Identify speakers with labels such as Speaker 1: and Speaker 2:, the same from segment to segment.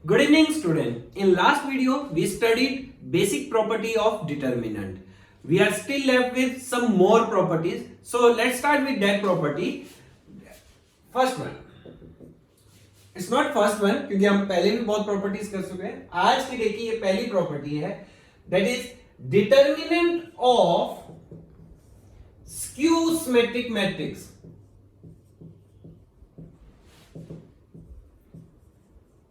Speaker 1: Good evening, student. In last video, we studied basic property of determinant. We are still left with some more properties. So let's start with that property. First one. It's not first one क्योंकि हम पहले भी बहुत properties कर चुके हैं. आज की देखिए ये पहली property है. That is determinant of skew symmetric matrix.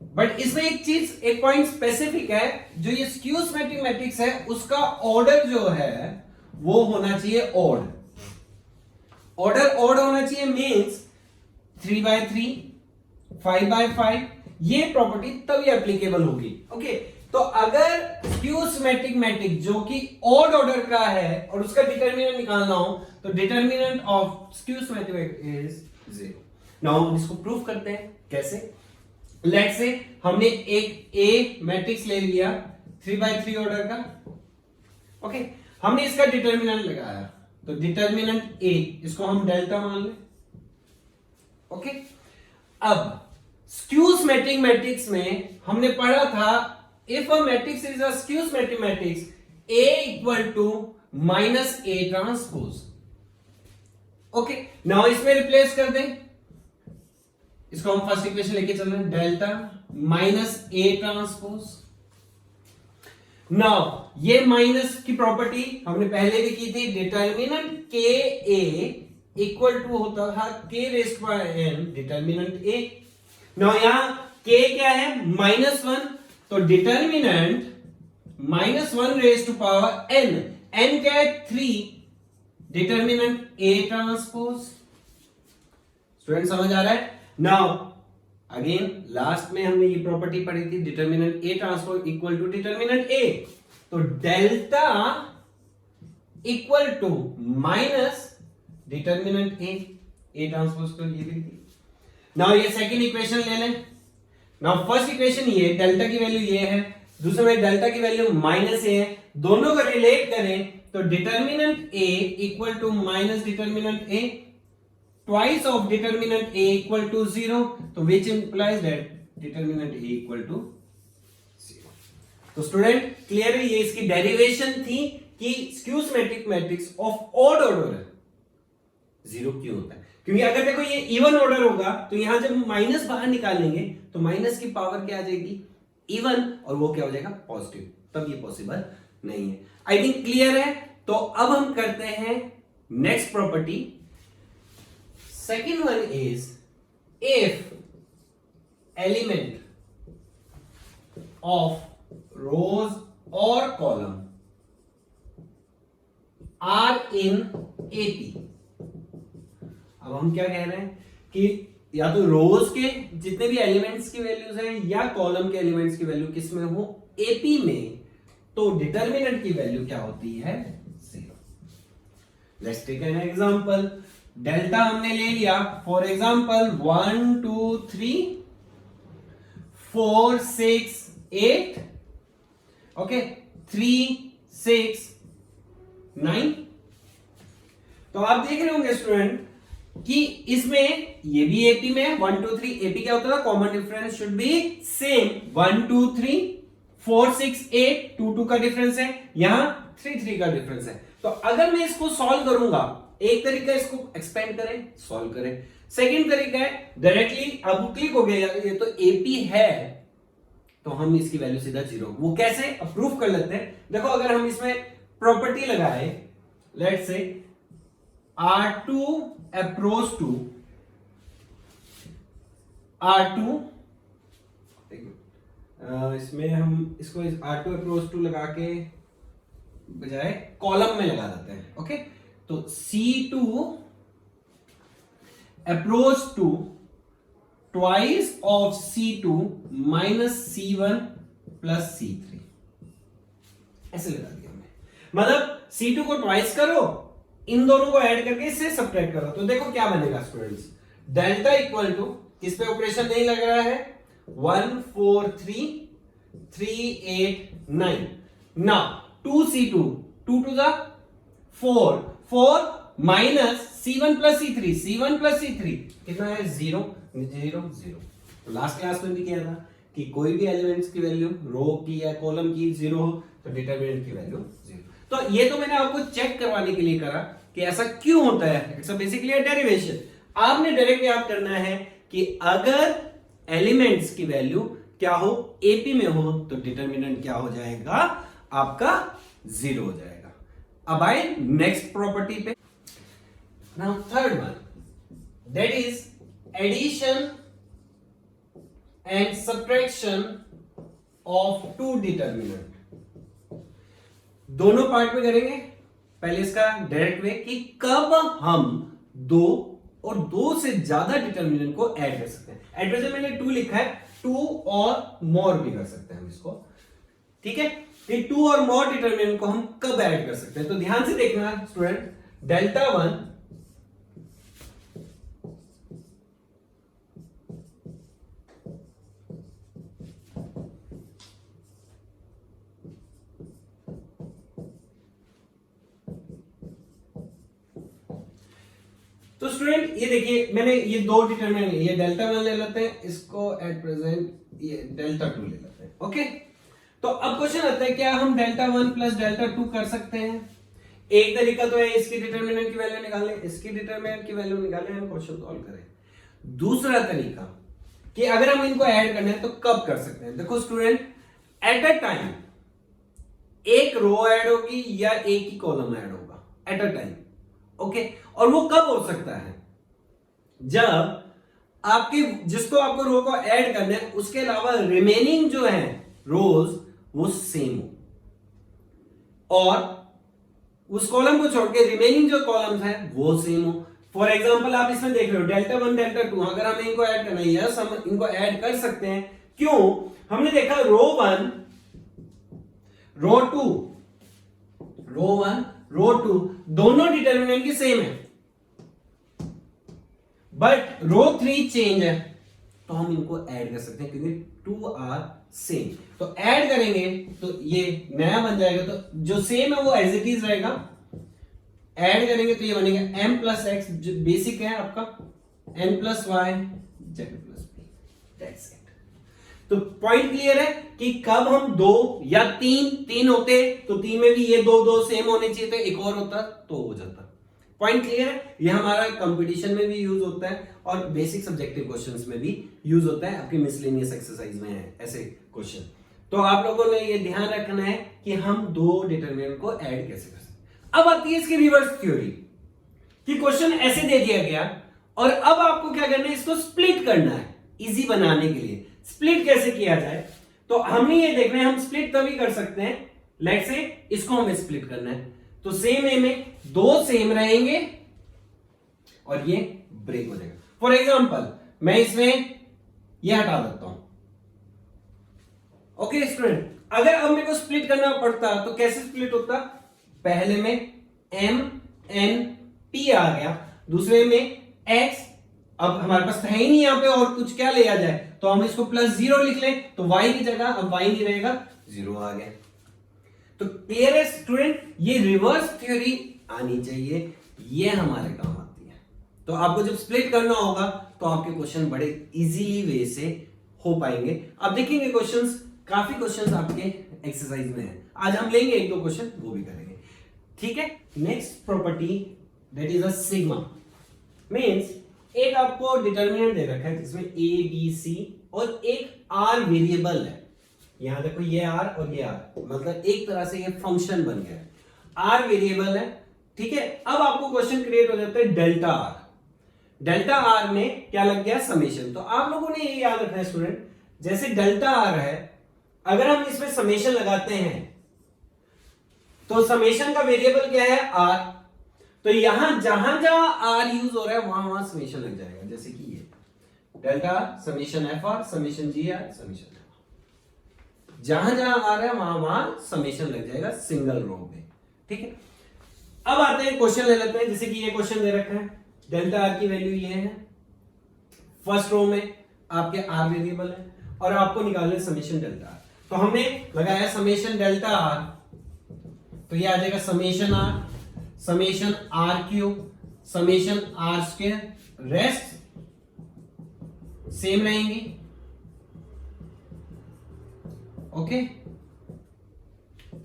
Speaker 1: But इसमें एक पॉइंट स्पेसिफिक है. जो ये स्क्यू सिमेट्रिक मैट्रिक्स है उसका ऑर्डर जो है वो होना चाहिए ऑड. ऑर्डर ऑड होना चाहिए मींस 3/3, 5/5. ये प्रॉपर्टी तभी एप्लीकेबल होगी. ओके, तो अगर स्क्यू सिमेट्रिक मैट्रिक्स जो कि ऑड ऑर्डर का है और उसका डिटरमिनेंट निकालना हो तो determinant of skew symmetric is 0. Now इसको प्रूफ करते हैं. कैसे? लेट्स से हमने एक ए मैट्रिक्स ले लिया 3/3 ऑर्डर का. ओके, हमने इसका डिटरमिनेंट लगाया तो डिटरमिनेंट ए, इसको हम डेल्टा मान लें. ओके, अब स्क्यू सिमेट्रिक मैट्रिक्स में हमने पढ़ा था if a matrix is a skew symmetric matrix A equal to minus A transpose. Okay, now इसमें रिप्लेस कर दें. इसको हम फर्स्ट इक्वेशन लेके चल रहे हैं delta minus A transpose. Now ये माइनस की प्रॉपर्टी हमने पहले भी की थी. डिटरमिनेंट के ए इक्वल टू होता था के raised by n determinant A. Now यहां के क्या है? -1. तो determinant -1 raised to power n. N क्या है? 3. Determinant A transpose. स्टूडेंट समझ आ रहा है? नाउ अगेन लास्ट में हमने ये प्रॉपर्टी पढ़ी थी determinant A transpose equal to determinant A. तो delta equal to minus determinant A transpose तो ये भी थी. नाउ ये सेकंड इक्वेशन ले लें. नाउ फर्स्ट इक्वेशन ये डेल्टा की वैल्यू ये है, दूसरे में डेल्टा की वैल्यू माइनस ए है. दोनों को रिलेट करें तो determinant A equal to minus determinant A twice of determinant a equal to 0, तो which implies that determinant a equal to 0. तो स्टूडेंट क्लियर है? ये इसकी डेरिवेशन थी कि skew symmetric matrix of odd order है 0 क्यों होता है. क्योंकि अगर देखो ये इवन ऑर्डर होगा तो यहां जब माइनस बाहर निकालेंगे तो माइनस की पावर क्या आ जाएगी? इवन, और वो क्या हो जाएगा? पॉजिटिव. तब ये पॉसिबल नहीं है. आई थिंक क्लियर है. तो अब हम करते हैं next property. Second one is if element of rows or column are in AP. अब हम क्या कह रहे हैं कि या तो रोज के जितने भी एलिमेंट्स की वैल्यूज हैं या कॉलम के एलिमेंट्स की वैल्यू किस में हो? एपी में. तो डिटरमिनेंट की वैल्यू क्या होती है? 0. Let's take an example. Delta हमने ले लिया फॉर एग्जाम्पल 1 2 3 4 6 8. ओके, 3 6 9. तो आप देख रहे होंगे स्टूडेंट कि इसमें ये भी एपी में 1 2 3. एपी क्या होता है? Common difference should be same. 1 2 3 4 6 8 2 2 का डिफरेंस है, यहां 3 3 का डिफरेंस है. तो अगर मैं इसको सॉल्व करूंगा, एक तरीका इसको एक्सपेंड करें, सॉल्व करें. सेकंड तरीका है डायरेक्टली अब क्लिक हो गया ये तो एपी है तो हम इसकी वैल्यू सीधा 0. वो कैसे? अब प्रूफ कर लेते हैं. देखो अगर हम इसमें प्रॉपर्टी लगाए let's say R2 approach to R2, इसमें हम इसको R2 अप्रोच टू लगा के बजाय कॉलम में लगा देते हैं. ओके, तो C2 approach to twice of C2 minus C1 plus C3 ऐसे लगा दिया हमने. मतलब C2 को ट्वाइस करो, इन दोनों को ऐड करके इससे सब्ट्रैक्ट करो. तो देखो क्या बनेगा स्टूडेंट्स. डेल्टा इक्वल टू किस पे ऑपरेशन नहीं लग रहा है? 1 4 3 3 8 9. Now 2C2 2 to the 4 4 minus C1 plus C3 कितना है? 0 0 0. तो लास्ट क्लास में भी किया था कि कोई भी एलिमेंट्स की वैल्यू रो की या कॉलम की 0 हो तो डिटरमिनेंट की वैल्यू 0। तो ये तो मैंने आपको चेक करवाने के लिए करा कि ऐसा क्यों होता है। It's basically a derivation. आपने डायरेक्ट याद करना है कि अगर एलिमेंट्स की वैल्यू क्या हो, एपी में हो, तो डिटरमिनेंट क्या हो जाएगा, आपका 0 हो जाएगा। अब आए नेक्स्ट प्रॉपर्टी पे। Now third one, that is addition and subtraction of two determinant. दोनों पार्ट में करेंगे। पहले इसका डायरेक्ट वे कि कब हम दो और दो से ज्यादा डिटरमिनेंट को ऐड कर सकते हैं। एट प्रेजेंट मैंने 2 लिखा है, 2 और मोर भी कर सकते हैं हम इसको, ठीक है। ये 2 और मोर डिटरमिनेंट को हम कब ऐड कर सकते हैं, तो ध्यान से देखना स्टूडेंट। डेल्टा 1 तो स्टूडेंट ये देखिए मैंने ये दो डिटरमिनेंट, ये डेल्टा 1 ले लेते हैं, इसको एट प्रेजेंट ये डेल्टा 2 ले लेते हैं। ओके, तो अब क्वेश्चन आता है क्या हम डेल्टा 1 प्लस डेल्टा 2 कर सकते हैं। एक तरीका तो है इसकी डिटरमिनेंट की वैल्यू निकालें, इसकी डिटरमिनेंट की वैल्यू निकालें, हम क्वेश्चन सॉल्व करें। दूसरा तरीका कि अगर हम इनको ऐड करना है तो कब कर सकते हैं। देखो स्टूडेंट, एट अ टाइम एक रो ऐड होगी या एक ही कॉलम ऐड होगा एट अ टाइम। ओके, और वो कब हो सकता है, जब आपके जिसको आपको रो को ऐड करना है उसके अलावा रिमेनिंग जो है रोज वो सेम हो, और उस कॉलम को छोड़ के रिमेनिंग जो कॉलम्स हैं वो सेम हो। फॉर एग्जांपल आप इसमें देख रहे हो डेल्टा 1 डेल्टा 2, अगर हम इनको ऐड करना है, यस हम इनको ऐड कर सकते हैं। क्यों, हमने देखा रो 1 रो 2 रो 1 रो 2 दोनों डिटरमिनेंट की सेम है, बट रो 3 चेंज है, तो हम इनको ऐड कर सकते हैं क्योंकि 2 आर सेम। तो ऐड करेंगे तो ये नया बन जाएगा, तो जो सेम है वो एज इट इज रहेगा। ऐड करेंगे तो ये बनेगा m प्लस एक्स, जो बेसिक है आपका n plus y z plus b, that's it. तो पॉइंट क्लियर है कि कब हम 2 या 3 होते तो 3 में भी ये 2 सेम होने चाहिए थे, एक और होता तो हो जाता। पॉइंट क्लियर है। ये हमारा कंपटीशन में भी यूज होता है और बेसिक सब्जेक्टिव क्वेश्चंस में भी यूज होता है, आपकी मिसलेनियस एक्सरसाइज में है ऐसे क्वेश्चन। तो आप लोगों ने ये ध्यान रखना है कि हम 2 डिटरमिनेंट को ऐड कैसे कर सकते हैं। अब आती है इसकी रिवर्स थ्योरी कि क्वेश्चन ऐसे दे दिया गया और अब आपको क्या करना है, इसको स्प्लिट करना है इजी बनाने के लिए। स्प्लिट कैसे किया जाए, तो हमने ये देखना है, हम स्प्लिट तभी कर सकते हैं, लेट्स से इसको हमें स्प्लिट करना है, तो सेम ए में 2 सेम रहेंगे और ये ब्रेक हो जाएगा। फॉर एग्जांपल मैं इसमें ये हटा देता हूं। ओके स्टूडेंट, अगर अब मेरे को स्प्लिट करना पड़ता तो कैसे स्प्लिट होता, पहले में m n p आ गया, दूसरे में x, अब हमारे पास है ही नहीं यहां पे और कुछ क्या लिया जाए, तो हम इसको +0 लिख लें, तो y की जगह अब y नहीं रहेगा, 0 आ गया। तो क्लियर है स्टूडेंट, ये रिवर्स थ्योरी आनी चाहिए, ये हमारे काम आती है। तो आपको जब स्प्लिट करना होगा तो आपके क्वेश्चन बड़े इजीली वे से हो पाएंगे। अब देखेंगे क्वेश्चंस, काफी क्वेश्चंस आपके एक्सरसाइज में है, आज हम लेंगे 1-2 क्वेश्चन, वो भी करेंगे, ठीक है। Next property that is a sigma, means एक आपको डिटरमिनेंट दे रखा है जिसमें a b c और एक r वेरिएबल है। यहां देखो ये r और ये r, मतलब एक तरह से ये फंक्शन बन गया है, r वेरिएबल है, ठीक है। अब आपको क्वेश्चन क्रिएट हो जाता है डेल्टा r। डेल्टा r में क्या लग गया, समेशन। तो आप लोगों ने ये याद रखना है स्टूडेंट, जैसे डेल्टा r है, अगर हम इसमें समेशन लगाते हैं तो समेशन का वेरिएबल क्या है, r, तो यहां जहां r यूज हो रहा है वहां समेशन लग जाएगा, जैसे कि ये delta summation fr summation gr summation, जहां आ रहा है वहां समेशन लग जाएगा सिंगल रो में, ठीक है। अब आते हैं क्वेश्चन ले लेते हैं, जैसे कि ये क्वेश्चन दे रखा है, डेल्टा r की वैल्यू ये है, फर्स्ट रो में आपके r वेरिएबल है और आपको निकालना है समेशन डेल्टा r। तो हमने लगाया समेशन डेल्टा r, तो ये आ जाएगा summation r cube summation r square, rest same रहेंगी, ओके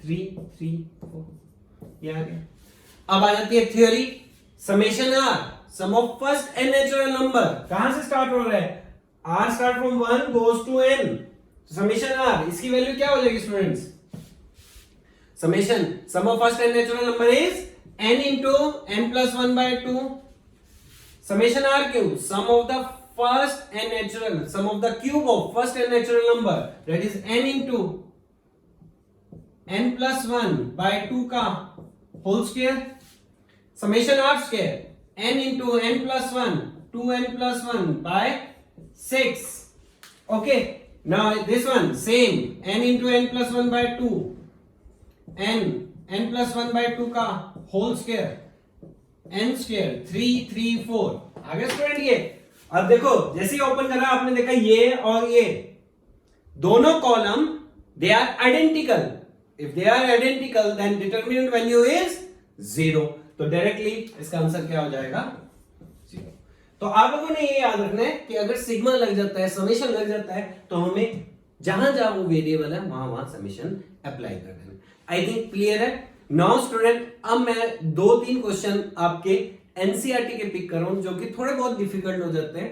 Speaker 1: 3 3 4 ये आ गया। अब आ जाती है theory, summation r sum of first n natural number, कहां से स्टार्ट हो रहा है, r start from 1 goes to n, summation r इसकी वैल्यू क्या हो जाएगी students, summation sum of first n natural number is n into n plus 1 by 2, summation r cube sum of the first n natural, sum of the cube of first n natural number, that is n into n plus 1 by 2 का whole square, summation r square n into n plus 1 2n plus 1 by 6, okay, now this one same n into n plus 1 by 2 n plus 1 by 2 का whole square n square 3 3 4 आगे student ये। अब देखो जैसे ही open करा आपने देखा ये और ये दोनों column they are identical, if they are identical then determinant value is 0, तो डायरेक्टली इसका आंसर क्या हो जाएगा 0। तो आप लोगों ने ये याद रखना है कि अगर सिग्मा लग जाता है, समेशन लग जाता है, तो हमें जहां जहां वो वेरिएबल है वहां वहां समेशन अप्लाई कर देना। आई थिंक क्लियर है। नाउ स्टूडेंट अब मैं 2-3 क्वेश्चन आपके एनसीईआरटी के पिक कर रहा हूं जो कि थोड़े बहुत डिफिकल्ट हो जाते हैं,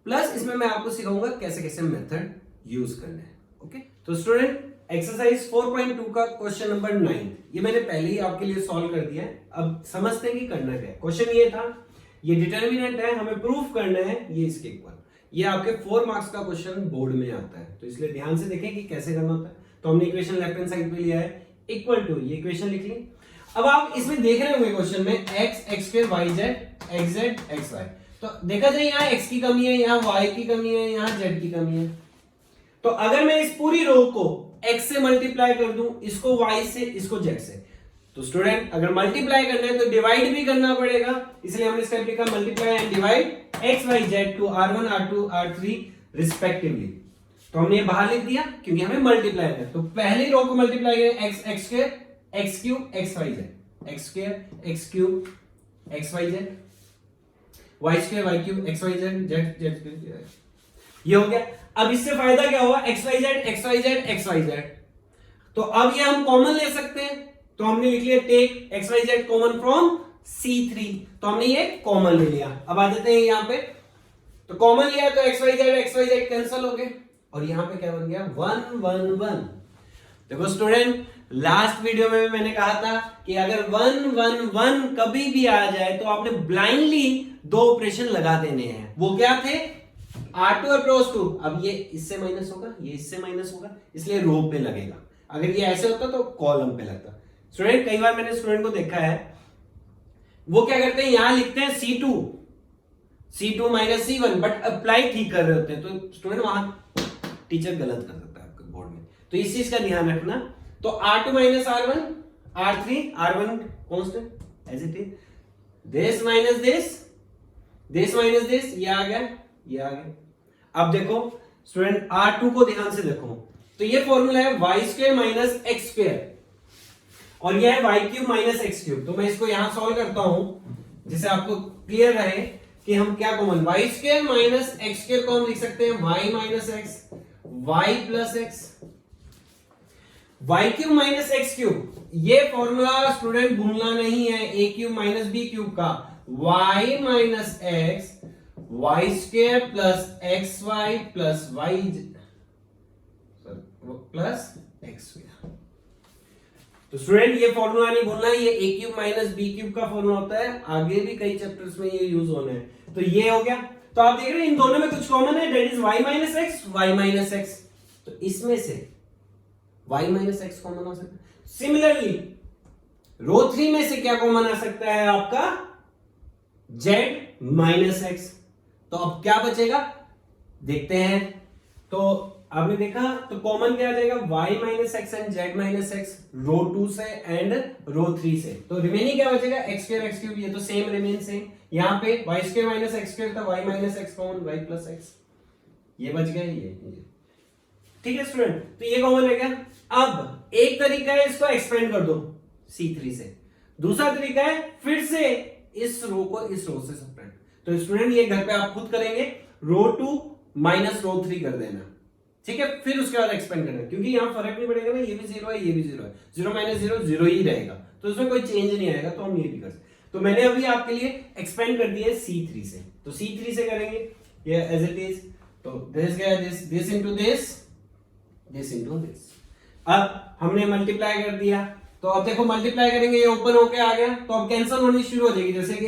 Speaker 1: प्लस इसमें मैं आपको सिखाऊंगा कैसे कैसे मेथड यूज करना है। ओके, तो स्टूडेंट एक्सरसाइज 4.2 का क्वेश्चन नंबर 9 ये मैंने पहले ही आपके लिए सॉल्व कर दिया है। अब समझते हैं कि करना क्या है। क्वेश्चन ये था, ये डिटरमिनेंट है, हमें प्रूफ करना है ये इसके इक्वल। ये आपके 4 मार्क्स का क्वेश्चन बोर्ड में आता है, तो इसलिए ध्यान से देखें कि कैसे करना होता है। तो हमने इक्वेशन लेफ्ट हैंड साइड पे लिया है, इक्वल टू ये इक्वेशन लिख ली। अब आप इसमें देख रहे होंगे क्वेश्चन में x x square y z x z x y, तो देखा जाए यहाँ x की कमी है, यहाँ y की कमी है, यहाँ z की कमी है। तो अगर मैं इस पूरी रो को x से मल्टीप्लाई कर दूं, इसको y से, इसको z से, तो स्टूडेंट अगर मल्टीप्लाई करना है तो डिवाइड भी करना पड़ेगा, इसलिए हमने स्टेप लिखा multiply and divide x y z to r1 r2 r3 respectively. तो हमने ये बाहर लिख दिया क्योंकि हमें मल्टीप्लाई करना है। तो पहली रो को मल्टीप्लाई करें x x square x cube x y z, x square x cube x y z, y square y cube x y z, z ये हो गया। अब इससे फायदा क्या हुआ, x y z x y z x y z, तो अब ये हम कॉमन ले सकते हैं। तो हमने लिख लिया take x y z common from C3, तो हमने ये कॉमन ले लिया। अब आ जाते हैं यहाँ पे, तो कॉमन लिया तो x y z कैंसिल हो गए और यहाँ पे क्या बन गया 1 1 1। देखो स्टूडेंट लास्ट वीडियो में भी मैंने कहा था कि अगर 1 1 1 कभी भी आ जाए तो आपने ब्लाइंडली 2 ऑपरेशन लगा देने हैं। वो क्या थे, R2 और क्रॉस 2। अब ये इससे माइनस होगा, ये इससे माइनस होगा, इसलिए रो पे लगेगा। अगर ये ऐसे होता तो कॉलम पे लगता। स्टूडेंट कई बार मैंने स्टूडेंट को देखा है, वो क्या करते हैं, यहां लिखते हैं C2 minus C1, but apply ठीक कर रहे होते हैं, तो स्टूडेंट वहां टीचर गलत कर सकता है आपके बोर्ड में। तो इस चीज का ध्यान रखना। तो R2 minus R1 R3 R1 constant as it is, this minus this minus this, ये आ गया ये आ गया। अब देखो स्टूडेंट R2 को ध्यान से देखो, तो ये फॉर्मूला है y square minus x square और ये है y cube minus x cube. तो मैं इसको यहां सॉल्व करता हूं जिससे आपको क्लियर रहे कि हम क्या common, y square minus x square को हम लिख सकते हैं y minus x y plus x, y cube minus x cube. ये फॉर्मूला स्टूडेंट भूलना नहीं है, a cube minus b cube का, y minus x y square plus xy plus y plus x square. तो स्टूडेंट ये formula नहीं भूलना, ये a cube minus b cube का फॉर्मूला होता है, आगे भी कई चैप्टर्स में ये यूज होना है। तो ये हो गया। तो आप देख रहे हैं इन दोनों में कुछ कॉमन है, that is y minus x y minus x। तो इसमें से y माइनस x कॉमन हो सकता है। सिमिलरली रो 3 में से क्या कॉमन आ सकता है आपका z माइनस x। तो अब क्या बचेगा देखते हैं। तो आपने देखा तो कॉमन क्या आ जाएगा, y minus x and z minus x row 2 से एंड रो 3 से। तो रिमेनिंग क्या बचेगा, x स्क्वायर x क्यूब, ये तो सेम रिमेन सेम। यहाँ पे y square minus x square था, y minus x common y plus x, ये बच गया ये। ठीक है स्टूडेंट, तो ये कॉमन है क्या। अब एक तरीका है इसको एक्सपेंड कर दो C3 से, दूसरा तरीका है फिर से इस रो को इस रो से सेपरेट। तो स्टूडेंट ये घर पे आप खुद करेंगे, रो 2 माइनस रो 3 कर देना, ठीक है, फिर उसके बाद एक्सपेंड करना है, क्योंकि यहाँ फर्क नहीं पड़ेगा ना, ये भी 0 है, ये भी 0 है, 0 माइनस 0 0 ही रहेगा, तो उसमें कोई चेंज नहीं आएगा, तो हम ये भी कर सकते। तो मैंने अभी आपके लिए एक्सपेंड कर दिया है C3 से, तो C3 से करेंगे ये एज इट इज, तो दिस गया this into this into this. अब हमने मल्टीप्लाई कर दिया, तो अब देखो मल्टीप्लाई करेंगे, ये ओपन होके आ गया, तो अब कैंसिल होनी शुरू हो जाएगी, जैसे कि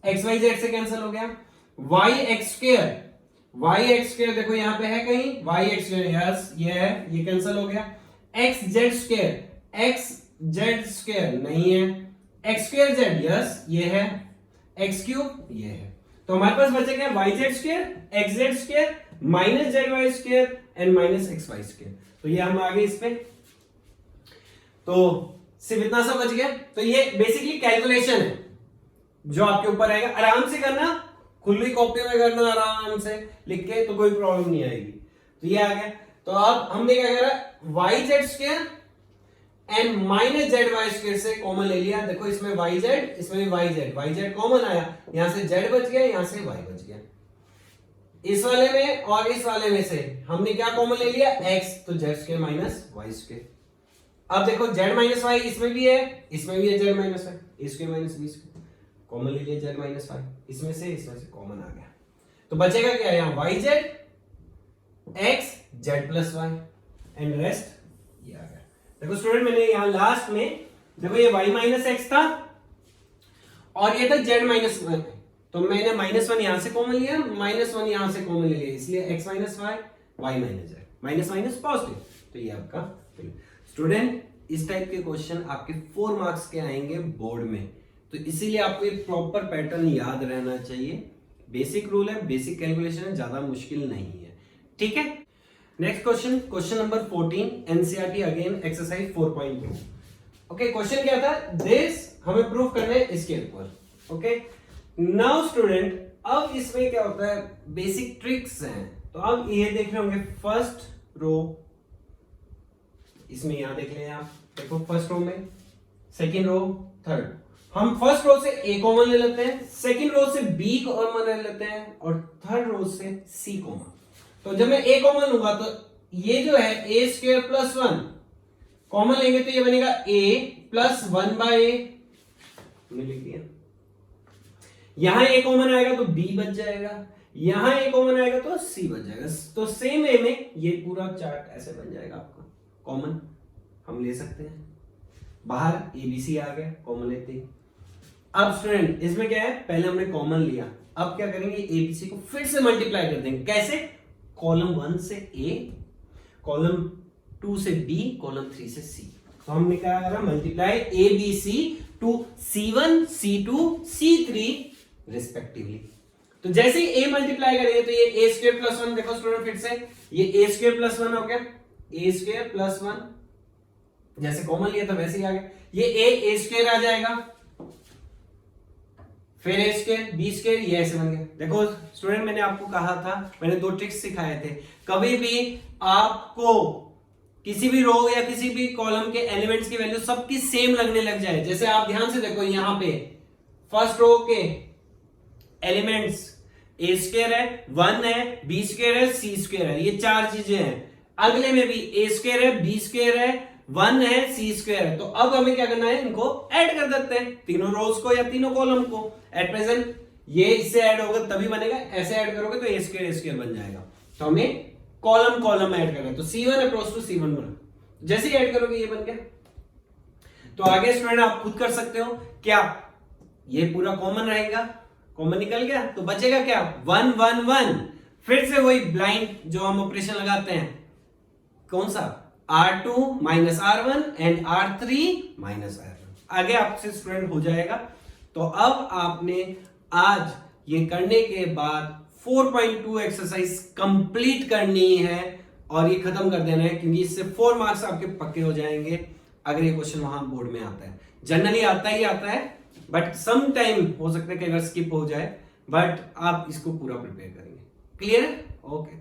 Speaker 1: xyz से कैंसिल हो गया, yx स्क्वायर देखो यहाँ पे है कहीं yx स्क्वायर, यस ये है, ये कैंसिल हो गया, xz स्क्वायर नहीं है, x स्क्वायर z यस ये है, x क्यूब ये है, तो हमारे पास बचेगा yz square, xz square, minus zy square and minus xy square. तो ये हम आगे इस पे, तो सिर्फ इतना सा बच गया। तो ये बेसिकली कैलकुलेशन है जो आपके ऊपर आएगा, आराम से करना, खुली कॉपी में करना, आराम से लिख के, तो कोई प्रॉब्लम नहीं आएगी। तो ये आ गया। तो अब हमने क्या करा, yz square and minus zy square से कॉमन ले लिया, देखो इसमें yz, इसमें भी yz कॉमन आया, यहां से z बच गया, यहां से y बच गया, इस वाले में और इस वाले में से हमने क्या कॉमन ले लिया, x, तो z square minus y square. अब देखो z माइनस y इसमें भी है, इसमें भी है z minus y, a square minus b square, common ले लिया z माइनस y, इसमें से कॉमन आ गया, तो बचेगा क्या यहाँ yz x z plus y and rest ये आ गया। देखो स्टूडेंट, मैंने यहाँ लास्ट में देखो ये y माइनस x था और ये था z माइनस 1, तो मैंने -1 यहां से कॉमन लिया, -1 यहां से कॉमन ले लिया, इसलिए x minus y, y minus z, minus minus positive, तो ये आपका। स्टूडेंट, इस टाइप के क्वेश्चन आपके 4 मार्क्स के आएंगे बोर्ड में, तो इसीलिए आपको एक प्रॉपर पैटर्न याद रहना चाहिए। बेसिक रूल है, बेसिक कैलकुलेशन है, ज्यादा मुश्किल नहीं है, ठीक है। Next question, question number 14, NCERT again exercise 4.2। Okay, question क्या था, दिस हमें प्रूफ करना है इसके ऊपर। ओके, नाउ स्टूडेंट, अब इसमें क्या होता है, बेसिक ट्रिक्स हैं, तो अब ये देख रहे होंगे फर्स्ट रो, इसमें यहां देख लें आप, देखो फर्स्ट रो में, सेकंड रो, थर्ड, हम फर्स्ट रो से a कॉमन ले लेते हैं, सेकंड रो से b कॉमन ले लेते हैं और थर्ड रो से c कॉमन। तो जब मैं a कॉमन लूंगा तो ये जो है a स्क्वायर प्लस 1 कॉमन लेंगे तो ये बनेगा a प्लस 1 बाय a, हमने लिख दिया। यहां a कॉमन आएगा तो b बच जाएगा, यहां a कॉमन आएगा तो c बच जाएगा, तो सेम वे में ये पूरा चार्ट ऐसे बन जाएगा आपका, कॉमन हम ले सकते हैं, बाहर ABC आ गया, कॉमन लेते ही। अब स्टूडेंट, इसमें क्या है, पहले हमने कॉमन लिया, अब क्या करेंगे, ABC को फिर से मल्टीप्लाई कर देंगे, कैसे, कॉलम 1 से A, कॉलम 2 से B, कॉलम 3 से C। तो हमने क्या करा, multiply ABC to C1, C2, C3 respectively. तो जैसे ही A मल्टीप्लाई करेंगे तो ये A स्क्वायर प्लस 1, देखो स्टूडेंट फिर से ये A स्क्वायर प्लस 1 हो गया, A स्क्वायर प्लस 1, जैसे कॉमन लिया था वैसे ही आ गया, ये A स्क्वायर आ जाएगा, फिर A स्क्वायर, B स्क्वायर, ये ऐसे बन गया। देखो स्टूडेंट, मैंने आपको कहा था, मैंने 2 ट्रिक्स सिखाए थे, कभी भी आपको किसी भी रो या किसी भी कॉलम के एलिमेंट्स की वैल्यू सबकी सेम लगने लग जाए, जैसे आप ध्यान से देखो यहां पे फर्स्ट रो के एलिमेंट्स A स्क्वायर है, 1 है, B स्क्वायर है, C स्क्वायर है, ये 4 चीजें हैं। अगले में भी A स्क्वायर है, B स्क्वायर है, 1 है, C स्क्वायर है। तो अब हमें क्या करना है, इनको ऐड कर देते हैं, तीनों रोज को या तीनों कॉलम को। एट प्रेजेंट ये इससे ऐड होगा तभी बनेगा, ऐसे ऐड करोगे तो A स्क्वायर बन जाएगा। तो हमें कॉलम कॉलम ऐड करना है, तो C1 अप्रोच टू C1 बना, जैसे ही ऐड करोगे ये बन गया। तो आगे स्टूडेंट आप खुद कर सकते हो, क्या ये पूरा कॉमन रहेगा, कॉमन निकल गया तो बचेगा क्या, 1 1 1, फिर से वही ब्लाइंड जो हम ऑपरेशन लगाते हैं, कौन सा, R2 minus R1 and R3 minus R1, आगे आपसे स्टूडेंट हो जाएगा। तो अब आपने आज ये करने के बाद 4.2 एक्सरसाइज कंप्लीट करनी है और ये खत्म कर देना है, क्योंकि इससे 4 मार्क्स आपके पक्के हो जाएंगे अगर ये क्वेश्चन वहां बोर्ड में आता है। जनरली आता ही आता है, बट सम टाइम हो सकता है कि अगर स्किप हो जाए, बट आप इसको पूरा प्रिपेयर करेंगे। क्लियर है? ओके।